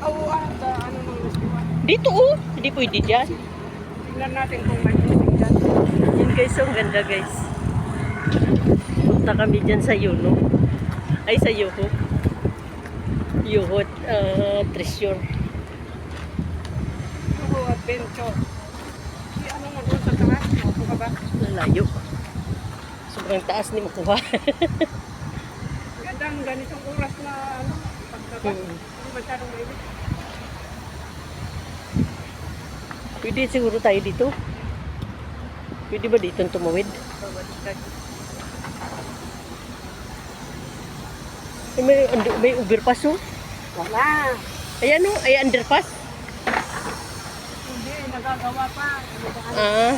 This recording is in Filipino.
Oo, sa ano ng restaurant. Dito oh, hindi pwede dyan. Tingnan natin kung may tubig dyan. Yun guys, ang ganda guys. Punta kami dyan sa Yuno. Ay, sa Yuho. Yuho, Treasure. Oo, adventure. Si ano nga doon sa taas? Ako ka ba? Lalayo. Sobrang taas ni makuha. Gandang ganitong oras na ano, pagkaba. Hindi masyadong mainit. Pwede siguro tayo dito. Pwede ba dito tumawid? May overpass oh. Wala. Ayan oh, ay underpass. Hindi, nagagawa pa. Ah.